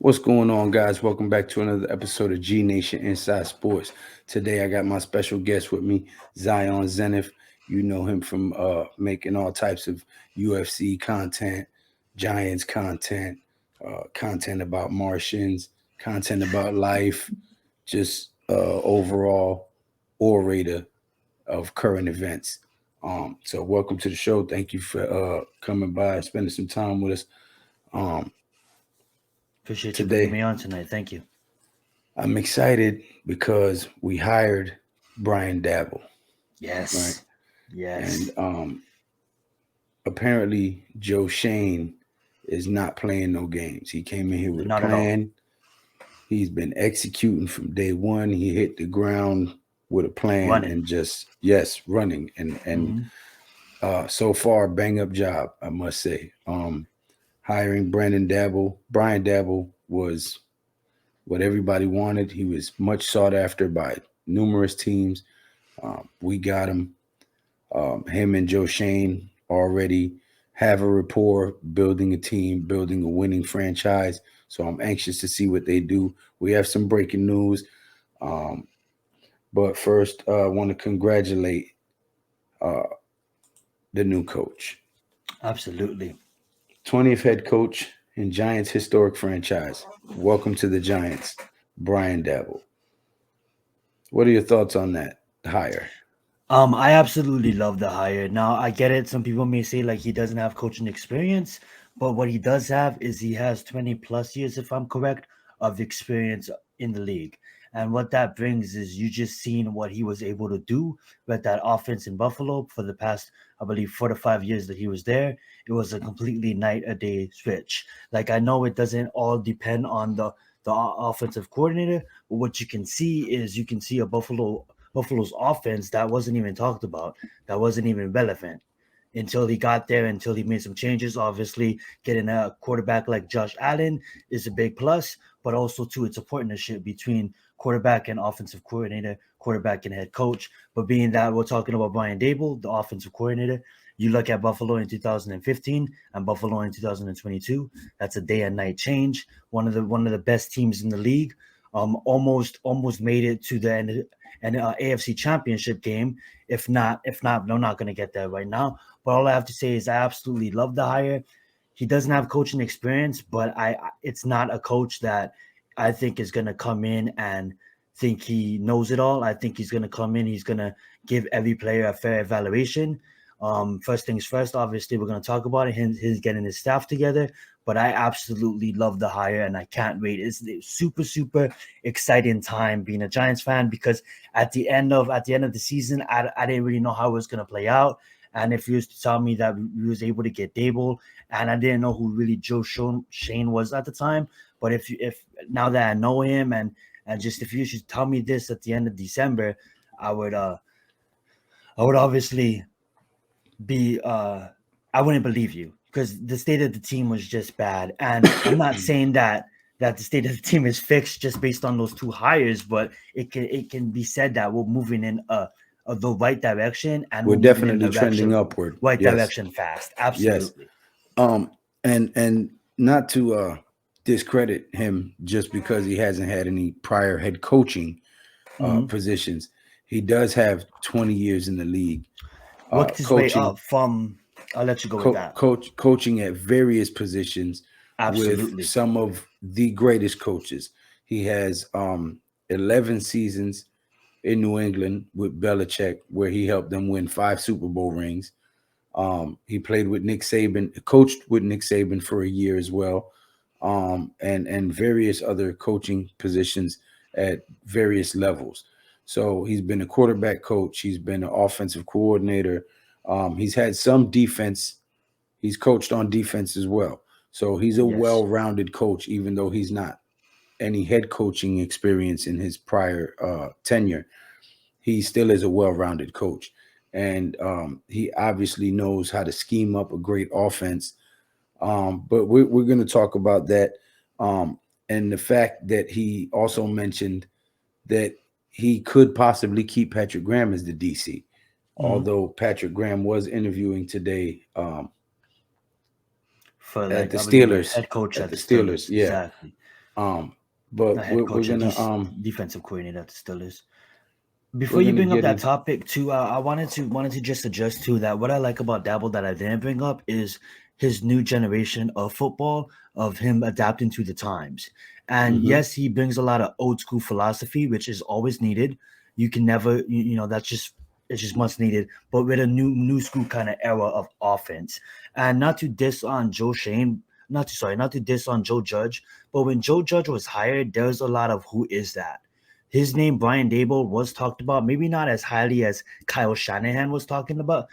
What's going on, guys? Welcome back to another episode of G Nation Inside Sports. Today, I got my special guest with me, Zion Zenith. You know him from making all types of UFC content, Giants content, content about Martians, content about life, just overall orator of current events. So, welcome to the show. Thank you for coming by, spending some time with us. Um, Appreciate you bringing Today, me on tonight. Thank you. I'm excited because we hired Brian Daboll, right? Yes. And Yes. apparently Joe Shane is not playing no games. He came in here with a Not at all. plan. He's been executing from day one. He hit the ground with a plan Running. and just yes, running and Hmm. so far bang up job, I must say. Hiring Brandon Daboll. Brian Daboll was what everybody wanted. He was much sought after by numerous teams. We got him. Him and Joe Shane already have a rapport, building a team, building a winning franchise. So I'm anxious to see what they do. We have some breaking news. Um, but first, I want to congratulate uh, the new coach, Absolutely. 20th head coach in Giants historic franchise. Welcome to the Giants, Brian Daboll. What are your thoughts on that hire? I absolutely love the hire. Now I get it. Some people may say like he doesn't have coaching experience, but what he does have is he has 20 plus years, if I'm correct, of experience in the league. And what that brings is you just seen what he was able to do with that offense in Buffalo for the past, I believe, 4 to 5 years that he was there. It was a completely night a day switch. Like I know it doesn't all depend on the offensive coordinator, but what you can see is you can see a Buffalo's offense that wasn't even talked about, that wasn't even relevant until he got there, until he made some changes. Obviously, getting a quarterback like Josh Allen is a big plus, but also too, it's a partnership between quarterback and offensive coordinator, quarterback and head coach. But being that we're talking about Brian Daboll, the offensive coordinator, you look at Buffalo in 2015 and Buffalo in 2022. That's a day and night change. One of the best teams in the league. Almost made it to the end and AFC Championship game. If not, I'm not going to get there right now. But all I have to say is I absolutely love the hire. He doesn't have coaching experience, but it's not a coach that I think is going to come in and think he knows it all. I think he's going to come in. He's going to give every player a fair evaluation. First things first, obviously, we're going to talk about it. His getting his staff together. But I absolutely love the hire, and I can't wait. It's super, super exciting time being a Giants fan because at the end of the season, I didn't really know how it was gonna play out. And if you was to tell me that we was able to get Daboll, and I didn't know who really Shane was at the time, but if now that I know him, and just if you should tell me this at the end of December, I would uh I would obviously be I wouldn't believe you because the state of the team was just bad. And I'm not saying that the state of the team is fixed just based on those two hires, but it can be said that we're moving in the right direction, and We're we're moving in definitely the trending direction upward. right Yes, direction fast. yes. Absolutely. Um, and not to discredit him just because he hasn't had any prior head coaching Hmm. positions. He does have 20 years in the league, Worked his way coaching, up from. I'll let you go with that. coaching at various positions with Absolutely. some of the greatest coaches. He has 11 seasons in New England with Belichick, where he helped them win 5 Super Bowl rings. He played with Nick Saban, coached with Nick Saban for a year as well, and various other coaching positions at various levels. So he's been a quarterback coach. He's been an offensive coordinator. He's had some defense. He's coached on defense as well. So he's a Yes. well-rounded coach, even though he's not any head coaching experience in his prior tenure. He still is a well-rounded coach, and he obviously knows how to scheme up a great offense. But we're going to talk about that, um, and the fact that he also mentioned that he could possibly keep Patrick Graham as the DC, Hmm. although Patrick Graham was interviewing today For at like the I believe Steelers. head coach At at the the Steelers, Steelers. yeah. Exactly. Um, but A head we're coach, at gonna least defensive coordinator, that still is. we're Before you gonna bring up get that in. topic too, I wanted to just suggest too that what I like about Dabble that I didn't bring up is his new generation of football, of him adapting to the times. And Hmm. yes, he brings a lot of old school philosophy, which is always needed. You can never, that's just it's just much needed. But with a new school kind of era of offense, and not to diss on Joe Shane, not to diss on Joe Judge, but when Joe Judge was hired, there's a lot of who is that. His name, Brian Daboll, was talked about, maybe not as highly as Kyle Shanahan was talked about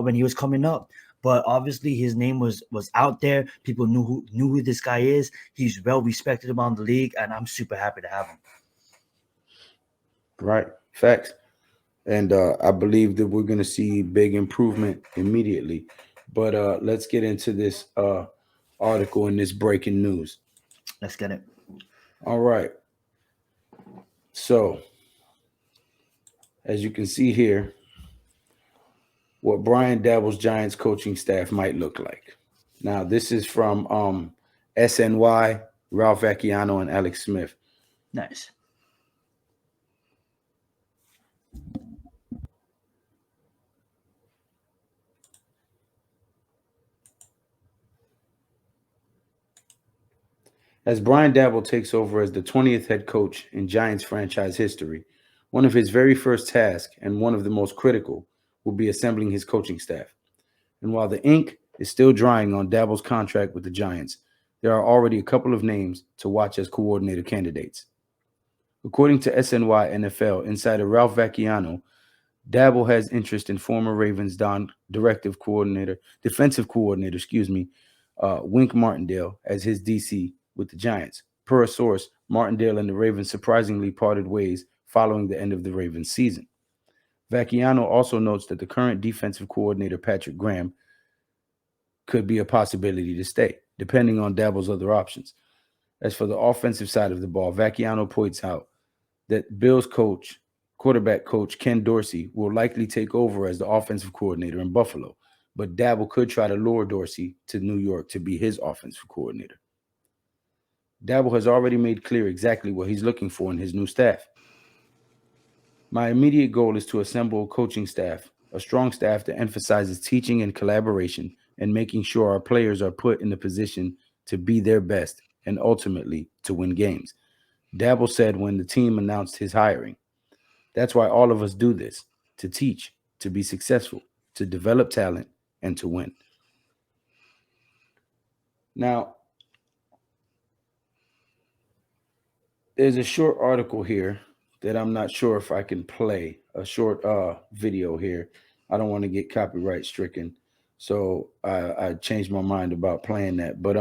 when he was coming up. But obviously, his name was out there. People knew who this guy is. He's well respected around the league, and I'm super happy to have him. Right, facts. And I believe that we're gonna see big improvement immediately. But let's get into this article and this breaking news. Let's get it. All right. So as you can see here, what Brian Daboll's Giants coaching staff might look like. Now, this is from SNY, Ralph Vacchiano, and Alex Smith. Nice. As Brian Daboll takes over as the 20th head coach in Giants franchise history, one of his very first tasks and one of the most critical will be assembling his coaching staff. And while the ink is still drying on Daboll's contract with the Giants, there are already a couple of names to watch as coordinator candidates. According to SNY NFL insider Ralph Vacchiano, Daboll has interest in former Ravens defensive coordinator, Wink Martindale as his DC with the Giants. Per a source, Martindale and the Ravens surprisingly parted ways following the end of the Ravens season. Vacchiano also notes that the current defensive coordinator, Patrick Graham, could be a possibility to stay, depending on Daboll's other options. As for the offensive side of the ball, Vacchiano points out that quarterback coach Ken Dorsey will likely take over as the offensive coordinator in Buffalo, but Daboll could try to lure Dorsey to New York to be his offensive coordinator. Daboll has already made clear exactly what he's looking for in his new staff. My immediate goal is to assemble a coaching staff, a strong staff that emphasizes teaching and collaboration and making sure our players are put in the position to be their best and ultimately to win games. Daboll said when the team announced his hiring. That's why all of us do this to teach, to be successful, to develop talent, and to win. Now, there's a short article here that I'm not sure if I can play, a short video here. I don't want to get copyright stricken. So I changed my mind about playing that. But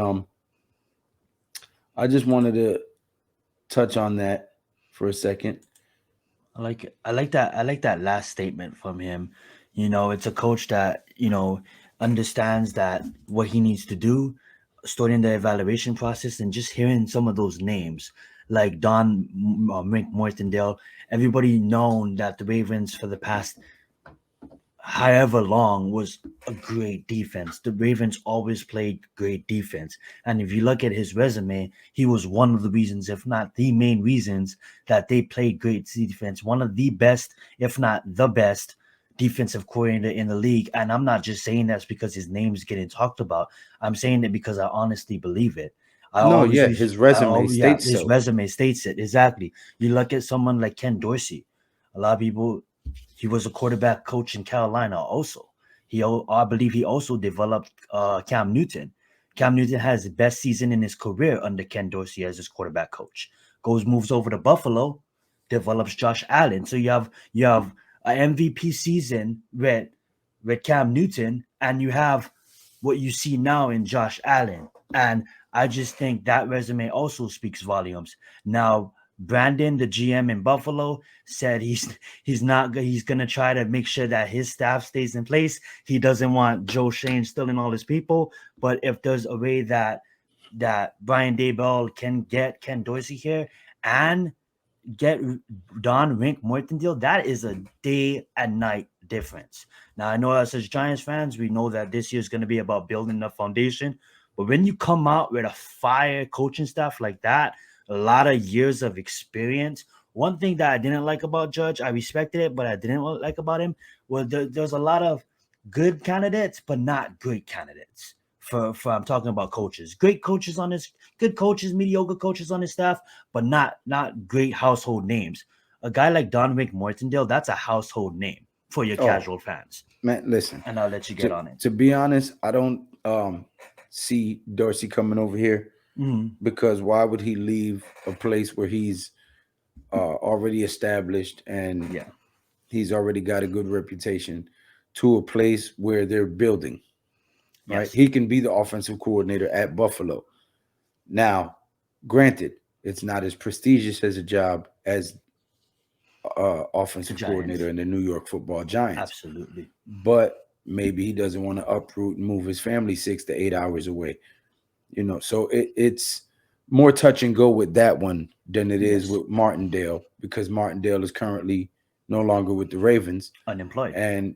I just wanted to touch on that for a second. I like it. I like that. I like that last statement from him. It's a coach that understands that what he needs to do, starting the evaluation process, and just hearing some of those names like Rick Martindale. Everybody known that the Ravens for the past however long was a great defense. The Ravens always played great defense. And if you look at his resume, he was one of the reasons, if not the main reasons, that they played great defense. One of the best, if not the best, defensive coordinator in the league. And I'm not just saying that's because his name's getting talked about. I'm saying it because I honestly believe it. No, yeah, his resume Yeah, states his so. resume states it exactly. You look at someone like Ken Dorsey. A lot of people, he was a quarterback coach in Carolina also. I believe he also developed Cam Newton. Cam Newton has the best season in his career under Ken Dorsey as his quarterback coach. Moves over to Buffalo, develops Josh Allen. So you have an MVP season with Cam Newton, and you have what you see now in Josh Allen. And I just think that resume also speaks volumes. Now, Brandon, the GM in Buffalo, said he's not he's gonna try to make sure that his staff stays in place. He doesn't want Joe Shane stealing all his people. But if there's a way that Brian Daboll can get Ken Dorsey here and get Don Rink Martindale, that is a day and night difference. Now I know us as Giants fans, we know that this year is going to be about building the foundation, But when you come out with a fire coaching staff like that, a lot of years of experience. One thing that I didn't like about Judge, I respected it, but I didn't like about him was there's a lot of good candidates, but not great candidates. For I'm talking about coaches, great coaches on his, good coaches, mediocre coaches on his staff, but not great household names. A guy like Don Martindale, that's a household name for your Oh, casual fans. man, listen. And I'll let you get on it. To be honest, I don't see Dorsey coming over here, Mhm. because why would he leave a place where he's already established and Yeah. he's already got a good reputation to a place where they're building, right? Yes. He can be the offensive coordinator at Buffalo. Now, granted, it's not as prestigious as a job as The offensive coordinator Giants. in the New York Football Giants, Absolutely. but maybe he doesn't want to uproot and move his family 6 to 8 hours away. So it's more touch and go with that one than it is Yes. with Martindale, because Martindale is currently no longer with the Ravens, Unemployed. and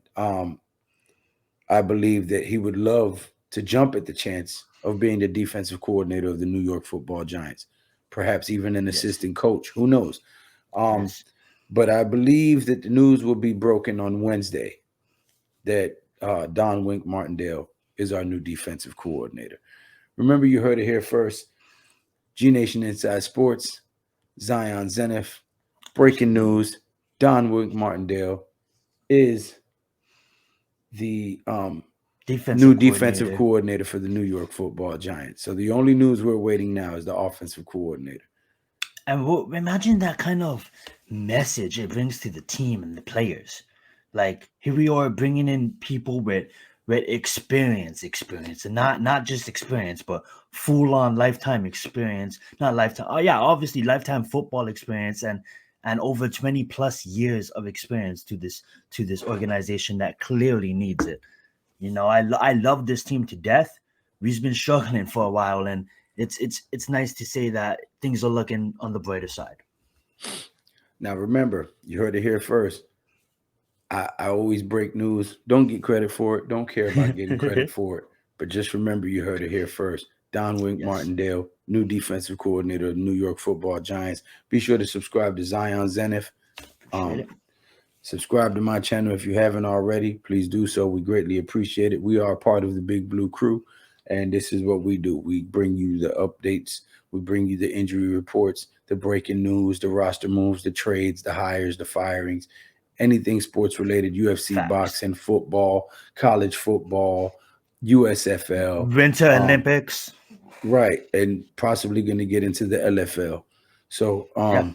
I believe that he would love to jump at the chance of being the defensive coordinator of the New York Football Giants, perhaps even an Yes. assistant coach. Who knows? Um, Yes. but I believe that the news will be broken on Wednesday that Don Wink Martindale is our new defensive coordinator. Remember, you heard it here first. G Nation Inside Sports, Zion Zenith. Breaking Absolutely. news: Don Wink Martindale is the new Defensive defensive coordinator. coordinator for the New York Football Giants. So the only news we're waiting now is the offensive coordinator. And imagine that kind of message it brings to the team and the players. Like here we are bringing in people with experience, and not just experience, but full on lifetime experience. Not lifetime. Oh yeah, obviously lifetime football experience and over 20 plus years of experience to this organization that clearly needs it. I love this team to death. We've been struggling for a while, and it's nice to say that things are looking on the brighter side. Now, remember, you heard it here first. I always break news. Don't get credit for it. Don't care about getting credit for it. But just remember, you heard it here first. Don Wink Yes, Martindale, new defensive coordinator of the New York Football Giants. Be sure to subscribe to Zion Zenith. appreciate Um, it. Subscribe to my channel if you haven't already. Please do so. We greatly appreciate it. We are part of the Big Blue Crew, and this is what we do. We bring you the updates. We bring you the injury reports, the breaking news, the roster moves, the trades, the hires, the firings, anything sports related, UFC, Facts. boxing, football, college football, USFL, Winter um, Olympics. right, and possibly going to get into the LFL. So Yeah,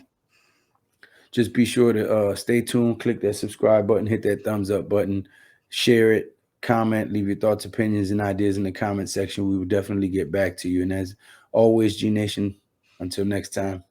just be sure to stay tuned, click that subscribe button, hit that thumbs up button, share it, comment, leave your thoughts, opinions, and ideas in the comment section. We will definitely get back to you. And as always, G Nation, until next time.